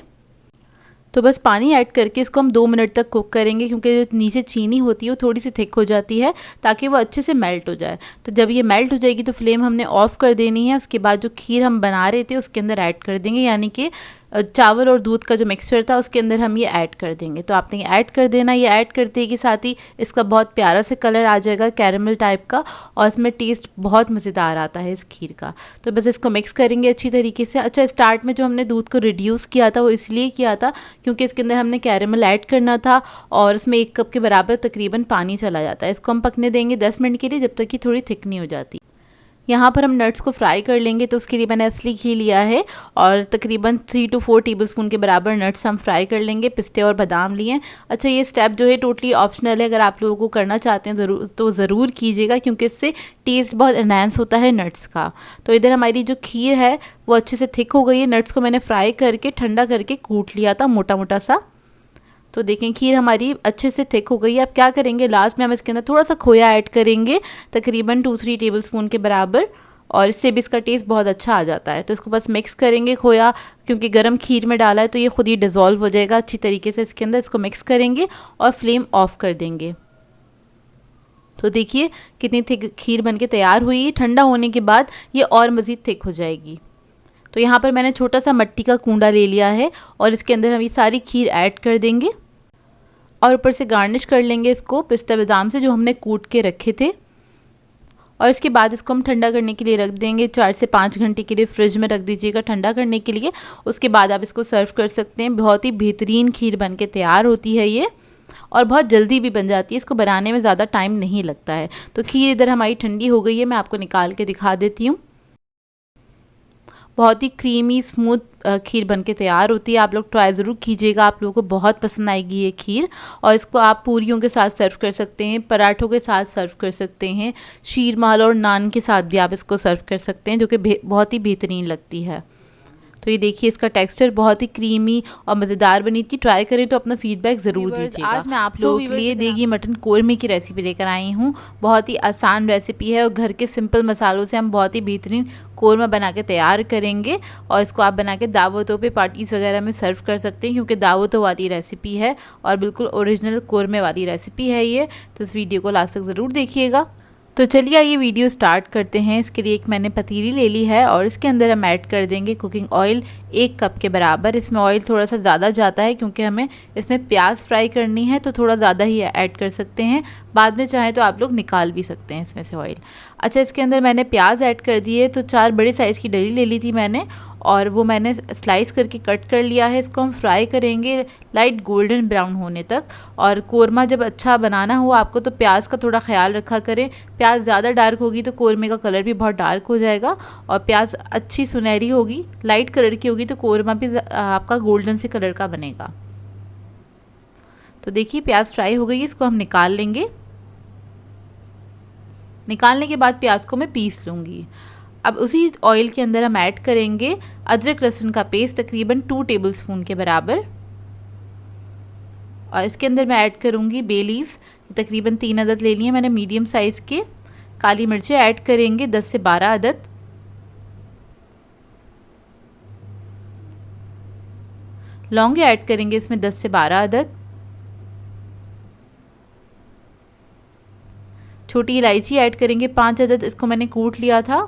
तो बस पानी ऐड करके इसको हम 2 मिनट तक कुक करेंगे, क्योंकि जो नीचे चीनी होती है वो थोड़ी सी थिक हो जाती है, ताकि वो अच्छे से मेल्ट हो जाए। तो जब ये मेल्ट हो जाएगी तो फ्लेम हमने ऑफ़ कर देनी है। उसके बाद जो खीर हम बना रहे थे उसके अंदर ऐड कर देंगे, यानी कि चावल और दूध का जो मिक्सचर था उसके अंदर हम ये ऐड कर देंगे। तो आपने ये ऐड कर देना। ये ऐड करते ही के साथ ही इसका बहुत प्यारा से कलर आ जाएगा कैरेमल टाइप का, और इसमें टेस्ट बहुत मज़ेदार आता है इस खीर का। तो बस इसको मिक्स करेंगे अच्छी तरीके से। अच्छा, स्टार्ट में जो हमने दूध को रिड्यूस किया था वो इसलिए किया था क्योंकि इसके अंदर हमने कैरेमल ऐड करना था और इसमें 1 कप के बराबर तकरीबन पानी चला जाता है। इसको हम पकने देंगे 10 मिनट के लिए, जब तक कि थोड़ी थिक नहीं हो जाती। यहाँ पर हम नट्स को फ्राई कर लेंगे, तो उसके लिए मैंने असली घी लिया है और तकरीबन 3 to 4 टेबलस्पून के बराबर नट्स हम फ्राई कर लेंगे। पिस्ते और बादाम लिए। अच्छा, ये स्टेप जो है टोटली ऑप्शनल है, अगर आप लोगों को करना चाहते हैं तो ज़रूर कीजिएगा क्योंकि इससे टेस्ट बहुत एनहांस होता है नट्स का। तो इधर हमारी जो खीर है वो अच्छे से थिक हो गई है। नट्स को मैंने फ्राई करके ठंडा करके कूट लिया था मोटा मोटा सा। तो देखें खीर हमारी अच्छे से थिक हो गई है। अब क्या करेंगे, लास्ट में हम इसके अंदर थोड़ा सा खोया ऐड करेंगे, तकरीबन 2-3 टेबलस्पून के बराबर, और इससे भी इसका टेस्ट बहुत अच्छा आ जाता है। तो इसको बस मिक्स करेंगे। खोया क्योंकि गरम खीर में डाला है तो ये खुद ही डिज़ोल्व हो जाएगा अच्छी तरीके से इसके अंदर। इसको मिक्स करेंगे और फ्लेम ऑफ कर देंगे। तो देखिए कितनी थिक खीर बनके तैयार हुई है। ठंडा होने के बाद ये और मज़ीद थिक हो जाएगी। तो यहाँ पर मैंने छोटा सा मिट्टी का कूंडा ले लिया है और इसके अंदर हम ये सारी खीर ऐड कर देंगे और ऊपर से गार्निश कर लेंगे इसको पिस्ता बादाम से जो हमने कूट के रखे थे। और इसके बाद इसको हम ठंडा करने के लिए रख देंगे। 4 से 5 घंटे के लिए फ्रिज में रख दीजिएगा ठंडा करने के लिए। उसके बाद आप इसको सर्व कर सकते हैं। बहुत ही बेहतरीन खीर बनके तैयार होती है ये, और बहुत जल्दी भी बन जाती है। इसको बनाने में ज़्यादा टाइम नहीं लगता है। तो खीर इधर हमारी ठंडी हो गई है, मैं आपको निकाल के दिखा देती हूँ। बहुत ही क्रीमी स्मूथ खीर बनके तैयार होती है। आप लोग ट्राई ज़रूर कीजिएगा, आप लोगों को बहुत पसंद आएगी ये खीर। और इसको आप पूरियों के साथ सर्व कर सकते हैं, पराठों के साथ सर्व कर सकते हैं, शीरमाल और नान के साथ भी आप इसको सर्व कर सकते हैं, जो कि बहुत ही बेहतरीन लगती है। तो ये देखिए इसका टेक्सचर बहुत ही क्रीमी और मज़ेदार बनी थी। ट्राई करें तो अपना फीडबैक ज़रूर दीजिएगा। आज मैं आप लोगों के लिए देगी मटन कोरमे की रेसिपी लेकर आई हूँ। बहुत ही आसान रेसिपी है और घर के सिंपल मसालों से हम बहुत ही बेहतरीन कोरमा बना के तैयार करेंगे। और इसको आप बना के दावतों पे पार्टीज़ वगैरह में सर्व कर सकते हैं क्योंकि दावतों वाली रेसिपी है और बिल्कुल ओरिजिनल कोरमे वाली रेसिपी है ये। तो इस वीडियो को लास्ट तक ज़रूर देखिएगा। तो चलिए ये वीडियो स्टार्ट करते हैं। इसके लिए एक मैंने पतीली ले ली है और इसके अंदर हम ऐड कर देंगे कुकिंग ऑयल 1 कप के बराबर। इसमें ऑयल थोड़ा सा ज़्यादा जाता है क्योंकि हमें इसमें प्याज फ्राई करनी है, तो थोड़ा ज़्यादा ही ऐड कर सकते हैं। बाद में चाहें तो आप लोग निकाल भी सकते हैं इसमें से ऑयल। अच्छा, इसके अंदर मैंने प्याज ऐड कर दिए। तो 4 बड़े साइज़ की डली ले ली थी मैंने और वो मैंने स्लाइस करके कट कर लिया है। इसको हम फ्राई करेंगे लाइट गोल्डन ब्राउन होने तक। और कोरमा जब अच्छा बनाना हो आपको तो प्याज का थोड़ा ख्याल रखा करें। प्याज ज़्यादा डार्क होगी तो कोरमे का कलर भी बहुत डार्क हो जाएगा, और प्याज अच्छी सुनहरी होगी, लाइट कलर की होगी तो कोरमा भी आपका गोल्डन से कलर का बनेगा। तो देखिए प्याज फ्राई हो गई, इसको हम निकाल लेंगे। निकालने के बाद प्याज को मैं पीस लूँगी। अब उसी ऑयल के अंदर हम ऐड करेंगे अदरक लहसुन का पेस्ट तकरीबन 2 टेबलस्पून के बराबर। और इसके अंदर मैं ऐड करूँगी बे लीव्स, तकरीबन 3 अदद ले लिए मैंने मीडियम साइज़ के। काली मिर्चें ऐड करेंगे 10 से 12 अदद। लौंगे ऐड करेंगे इसमें 10 से 12 अदद। छोटी इलायची ऐड करेंगे 5 अदद, इसको मैंने कूट लिया था।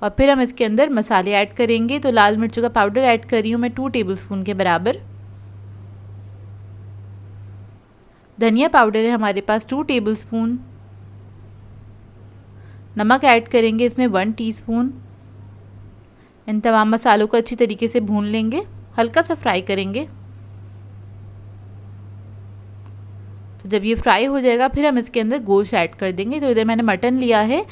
और फिर हम इसके अंदर मसाले ऐड करेंगे। तो लाल मिर्चों का पाउडर ऐड कर रही हूँ मैं 2 टेबलस्पून के बराबर। धनिया पाउडर है हमारे पास 2 टेबलस्पून। नमक ऐड करेंगे इसमें 1 टीस्पून। इन तमाम मसालों को अच्छी तरीके से भून लेंगे, हल्का सा फ्राई करेंगे। तो जब ये फ्राई हो जाएगा फिर हम इसके अंदर गोश्त ऐड कर देंगे। तो इधर मैंने मटन लिया है,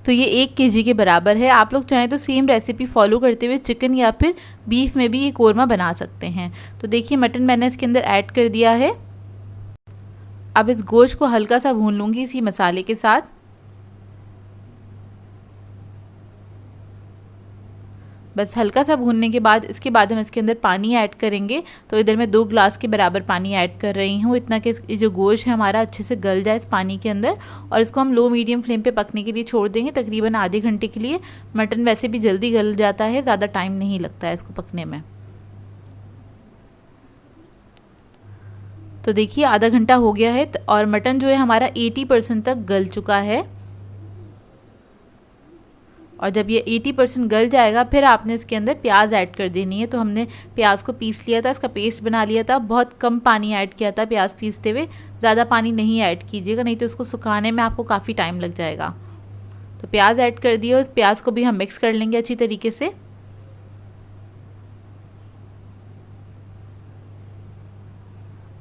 तो ये 1 केजी के बराबर है। आप लोग चाहें तो सेम रेसिपी फॉलो करते हुए चिकन या फिर बीफ में भी ये कोरमा बना सकते हैं। तो देखिए मटन मैंने इसके अंदर ऐड कर दिया है। अब इस गोश्त को हल्का सा भून लूँगी इसी मसाले के साथ। बस हल्का सा भूनने के बाद इसके बाद हम इसके अंदर पानी ऐड करेंगे। तो इधर मैं 2 ग्लास के बराबर पानी ऐड कर रही हूँ, इतना कि जो गोश्त है हमारा अच्छे से गल जाए इस पानी के अंदर। और इसको हम लो मीडियम फ्लेम पे पकने के लिए छोड़ देंगे तकरीबन आधे घंटे के लिए। मटन वैसे भी जल्दी गल जाता है, ज़्यादा टाइम नहीं लगता है इसको पकने में। तो देखिए आधा घंटा हो गया है और मटन जो है हमारा 80% तक गल चुका है। और जब ये 80% गल जाएगा फिर आपने इसके अंदर प्याज ऐड कर देनी है। तो हमने प्याज को पीस लिया था, इसका पेस्ट बना लिया था, बहुत कम पानी ऐड किया था प्याज पीसते हुए, ज़्यादा पानी नहीं ऐड कीजिएगा नहीं तो इसको सुखाने में आपको काफ़ी टाइम लग जाएगा। तो प्याज ऐड कर दिए, उस प्याज को भी हम मिक्स कर लेंगे अच्छी तरीके से।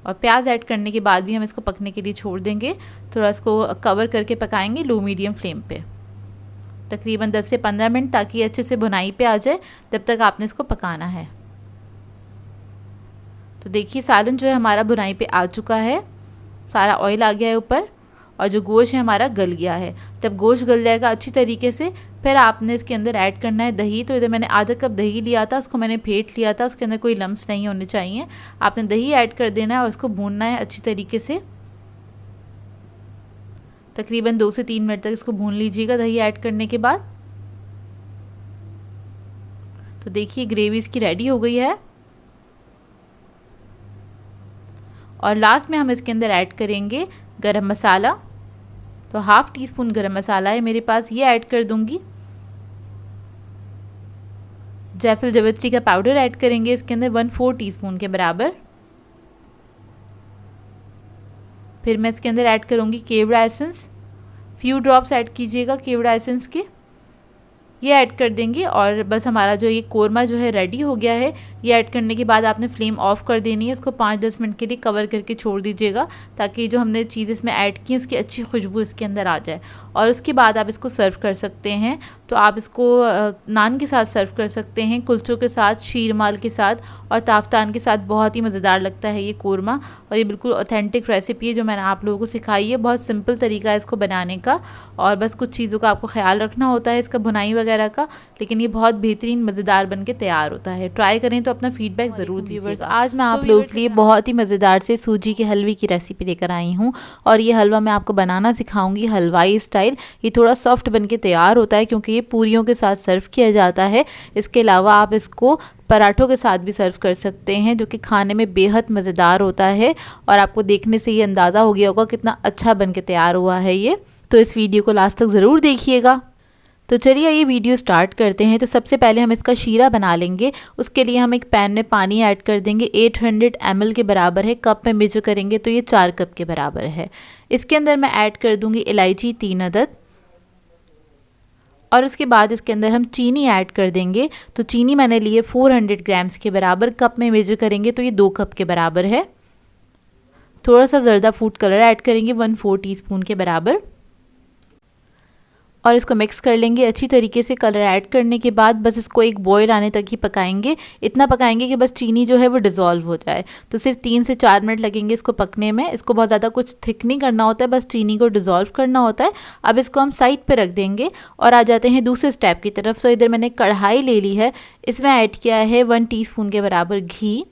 और प्याज ऐड करने के बाद भी हम इसको पकने के लिए छोड़ देंगे, थोड़ा इसको कवर करके पकाएंगे लो मीडियम फ्लेम पे तकरीबन 10 से 15 मिनट, ताकि अच्छे से भुनाई पे आ जाए, तब तक आपने इसको पकाना है। तो देखिए सालन जो है हमारा भुनाई पे आ चुका है, सारा ऑयल आ गया है ऊपर और जो गोश्त है हमारा गल गया है। जब गोश्त गल जाएगा अच्छी तरीके से फिर आपने इसके अंदर ऐड करना है दही। तो इधर मैंने आधा कप दही लिया था, उसको मैंने फेंट लिया था, उसके अंदर कोई लम्स नहीं होने चाहिए। आपने दही ऐड कर देना है और उसको भूनना है अच्छी तरीके से, तकरीबन 2 से 3 मिनट तक इसको भून लीजिएगा दही ऐड करने के बाद। तो देखिए ग्रेवी इसकी रेडी हो गई है। और लास्ट में हम इसके अंदर ऐड करेंगे गरम मसाला। तो हाफ़ टी स्पून गरम मसाला है मेरे पास, ये ऐड कर दूंगी। जायफल जावित्री का पाउडर ऐड करेंगे इसके अंदर 1/4 टीस्पून के बराबर। फिर मैं इसके अंदर ऐड करूँगी केवड़ा एसेंस, फ्यू ड्रॉप्स ऐड कीजिएगा केवड़ा एसेंस के, ये ऐड कर देंगे। और बस हमारा जो ये कोरमा जो है रेडी हो गया है। ये ऐड करने के बाद आपने फ्लेम ऑफ कर देनी है, इसको 5-10 मिनट के लिए कवर करके छोड़ दीजिएगा, ताकि जो हमने चीज़ इसमें ऐड की उसकी अच्छी खुशबू इसके अंदर आ जाए। और उसके बाद आप इसको सर्व कर सकते हैं। तो आप इसको नान के साथ सर्व कर सकते हैं, कुलचों के साथ, शीरमाल के साथ और ताफ्तान के साथ। बहुत ही मज़ेदार लगता है ये कोरमा और ये बिल्कुल ऑथेंटिक रेसिपी है जो मैंने आप लोगों को सिखाई है। बहुत सिंपल तरीका है इसको बनाने का और बस कुछ चीज़ों का आपको ख्याल रखना होता है इसका भुनाई वगैरह का, लेकिन ये बहुत बेहतरीन मज़ेदार बन के तैयार होता है। ट्राई करें तो अपना फीडबैक ज़रूर दीजिएगा। आज मैं आप लोगों के लिए बहुत ही मज़ेदार से सूजी के हलवे की रेसिपी लेकर आई हूँ और ये हलवा मैं आपको बनाना सिखाऊंगी हलवाई स्टाइल। ये थोड़ा सॉफ्ट बन के तैयार होता है क्योंकि ये पूरियों के साथ सर्व किया जाता है। इसके अलावा आप इसको पराठों के साथ भी सर्व कर सकते हैं, जो कि खाने में बेहद मज़ेदार होता है। और आपको देखने से ये अंदाज़ा हो गया होगा कितना अच्छा बन के तैयार हुआ है ये। तो इस वीडियो को लास्ट तक ज़रूर देखिएगा। तो चलिए ये वीडियो स्टार्ट करते हैं। तो सबसे पहले हम इसका शीरा बना लेंगे। उसके लिए हम एक पैन में पानी ऐड कर देंगे, 800 ml के बराबर है, कप में मेजर करेंगे तो ये 4 कप के बराबर है। इसके अंदर मैं ऐड कर दूंगी इलायची 3 अदद और उसके बाद इसके अंदर हम चीनी ऐड कर देंगे। तो चीनी मैंने ली है 400 ग्राम्स के बराबर, कप में मेजर करेंगे तो ये 2 कप के बराबर है। थोड़ा सा ज़र्दा फूड कलर ऐड करेंगे 1/4 टीस्पून के बराबर और इसको मिक्स कर लेंगे अच्छी तरीके से। कलर ऐड करने के बाद बस इसको एक बॉयल आने तक ही पकाएंगे। इतना पकाएंगे कि बस चीनी जो है वो डिज़ोल्व हो जाए। तो सिर्फ 3 से 4 मिनट लगेंगे इसको पकने में। इसको बहुत ज़्यादा कुछ थिक नहीं करना होता है, बस चीनी को डिज़ोल्व करना होता है। अब इसको हम साइड पे रख देंगे और आ जाते हैं दूसरे स्टेप की तरफ। तो इधर मैंने कढ़ाई ले ली है, इसमें ऐड किया है 1 टीस्पून के बराबर घी।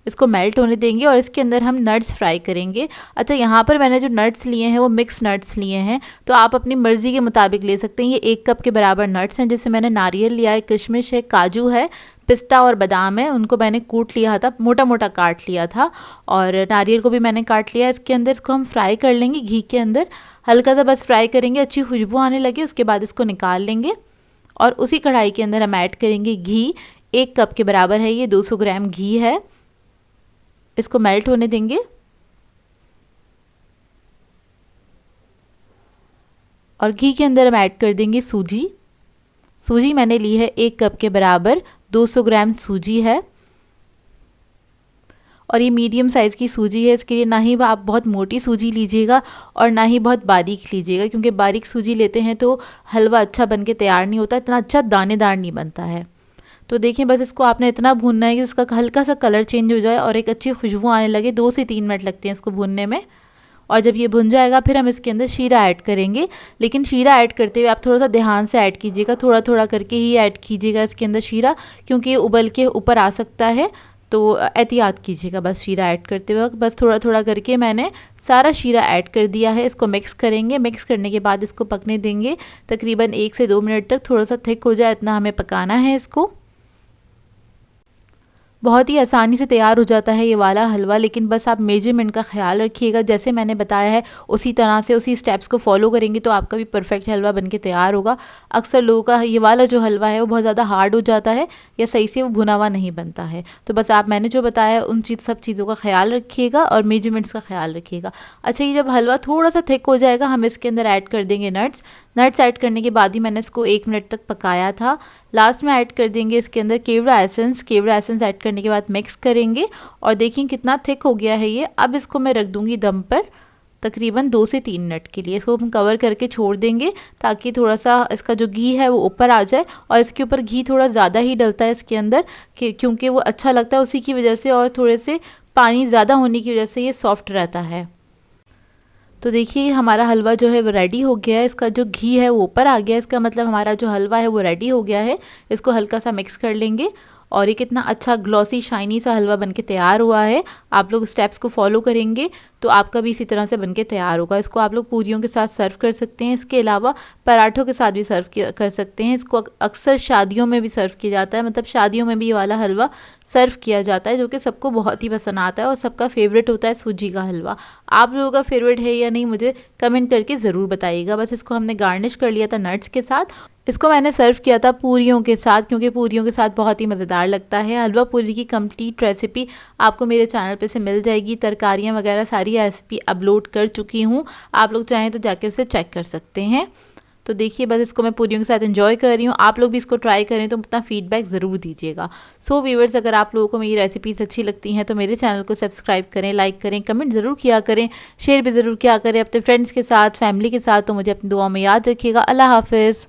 इसको मेल्ट होने देंगे और इसके अंदर हम नट्स फ्राई करेंगे। अच्छा, यहाँ पर मैंने जो नट्स लिए हैं वो मिक्स नट्स लिए हैं, तो आप अपनी मर्ज़ी के मुताबिक ले सकते हैं। ये 1 कप के बराबर नट्स हैं, जिसमें मैंने नारियल लिया है, किशमिश है, काजू है, पिस्ता और बादाम है। उनको मैंने कूट लिया था, मोटा मोटा काट लिया था और नारियल को भी मैंने काट लिया। इसके अंदर इसको हम फ्राई कर लेंगे घी के अंदर, हल्का सा बस फ्राई करेंगे, अच्छी खुशबू आने लगे उसके बाद इसको निकाल लेंगे। और उसी कढ़ाई के अंदर हम ऐड करेंगे घी, 1 कप के बराबर है ये, 200 ग्राम घी है। इसको मेल्ट होने देंगे और घी के अंदर हम ऐड कर देंगे सूजी। सूजी मैंने ली है 1 कप के बराबर, 200 ग्राम सूजी है और ये मीडियम साइज़ की सूजी है। इसके लिए ना ही आप बहुत मोटी सूजी लीजिएगा और ना ही बहुत बारीक लीजिएगा, क्योंकि बारीक सूजी लेते हैं तो हलवा अच्छा बन के तैयार नहीं होता, इतना अच्छा दानेदार नहीं बनता है। तो देखिए बस इसको आपने इतना भूनना है कि इसका हल्का सा कलर चेंज हो जाए और एक अच्छी खुशबू आने लगे। 2 से 3 मिनट लगते हैं इसको भूनने में। और जब ये भुन जाएगा फिर हम इसके अंदर शीरा ऐड करेंगे। लेकिन शीरा ऐड करते हुए आप थोड़ा सा ध्यान से ऐड कीजिएगा, थोड़ा थोड़ा करके ही ऐड कीजिएगा इसके अंदर शीरा, क्योंकि ये उबल के ऊपर आ सकता है। तो एहतियात कीजिएगा बस शीरा ऐड करते वक्त। बस थोड़ा थोड़ा करके मैंने सारा शीरा ऐड कर दिया है। इसको मिक्स करेंगे, मिक्स करने के बाद इसको पकने देंगे तकरीबन 1 से 2 मिनट तक। थोड़ा सा थिक हो जाए इतना हमें पकाना है इसको। बहुत ही आसानी से तैयार हो जाता है ये वाला हलवा, लेकिन बस आप मेजरमेंट का ख्याल रखिएगा। जैसे मैंने बताया है उसी तरह से उसी स्टेप्स को फॉलो करेंगे तो आपका भी परफेक्ट हलवा बनके तैयार होगा। अक्सर लोगों का ये वाला जो हलवा है वो बहुत ज़्यादा हार्ड हो जाता है या सही से वो भुना हुआ नहीं बनता है। तो बस आप मैंने जो बताया है उन सब चीज़ों का ख्याल रखिएगा और मेजरमेंट्स का ख्याल रखिएगा। अच्छा, ये जब हलवा थोड़ा सा थिक हो जाएगा हम इसके अंदर ऐड कर देंगे नट्स। नट्स ऐड करने के बाद ही मैंने इसको 1 मिनट तक पकाया था। लास्ट में ऐड कर देंगे इसके अंदर केवड़ा एसेंस ऐड करने के बाद मिक्स करेंगे और देखिए कितना थिक हो गया है ये। अब इसको मैं रख दूंगी दम पर तकरीबन 2 से 3 मिनट के लिए। इसको हम कवर करके छोड़ देंगे ताकि थोड़ा सा इसका जो घी है वो ऊपर आ जाए। और इसके ऊपर घी थोड़ा ज़्यादा ही डलता है इसके अंदर क्योंकि वो अच्छा लगता है उसी की वजह से, और थोड़े से पानी ज़्यादा होने की वजह से ये सॉफ्ट रहता है। तो देखिए हमारा हलवा जो है वो रेडी हो गया है। इसका जो घी है वो ऊपर आ गया है, इसका मतलब हमारा जो हलवा है वो रेडी हो गया है। इसको हल्का सा मिक्स कर लेंगे और ये कितना अच्छा ग्लॉसी शाइनी सा हलवा बनके तैयार हुआ है। आप लोग स्टेप्स को फॉलो करेंगे तो आपका भी इसी तरह से बनके तैयार होगा। इसको आप लोग पूरियों के साथ सर्व कर सकते हैं, इसके अलावा पराठों के साथ भी सर्व कर सकते हैं। इसको अक्सर शादियों में भी सर्व किया जाता है, मतलब शादियों में भी ये वाला हलवा सर्व किया जाता है, जो कि सबको बहुत ही पसंद आता है और सबका फेवरेट होता है सूजी का हलवा। आप लोगों का फेवरेट है या नहीं मुझे कमेंट करके ज़रूर बताइएगा। बस इसको हमने गार्निश कर लिया था नट्स के साथ। इसको मैंने सर्व किया था पूरियों के साथ, क्योंकि पूरियों के साथ बहुत ही मज़ेदार लगता है। हलवा पूरी की कंप्लीट रेसिपी आपको मेरे चैनल पे से मिल जाएगी। तरकारियाँ वगैरह सारी रेसिपी अपलोड कर चुकी हूँ, आप लोग चाहें तो जाके उसे चेक कर सकते हैं। तो देखिए बस इसको मैं पूरियों के साथ एंजॉय कर रही हूँ। आप लोग भी इसको ट्राई करें तो अपना फीडबैक ज़रूर दीजिएगा। सो व्यूअर्स, अगर आप लोगों को मेरी रेसिपीज़ अच्छी लगती हैं तो मेरे चैनल को सब्सक्राइब करें, लाइक करें, कमेंट ज़रूर किया करें, शेयर भी ज़रूर किया करें अपने फ्रेंड्स के साथ, फैमिली के साथ। तो मुझे अपनी दुआ में याद रखिएगा। अल्लाह हाफिज़।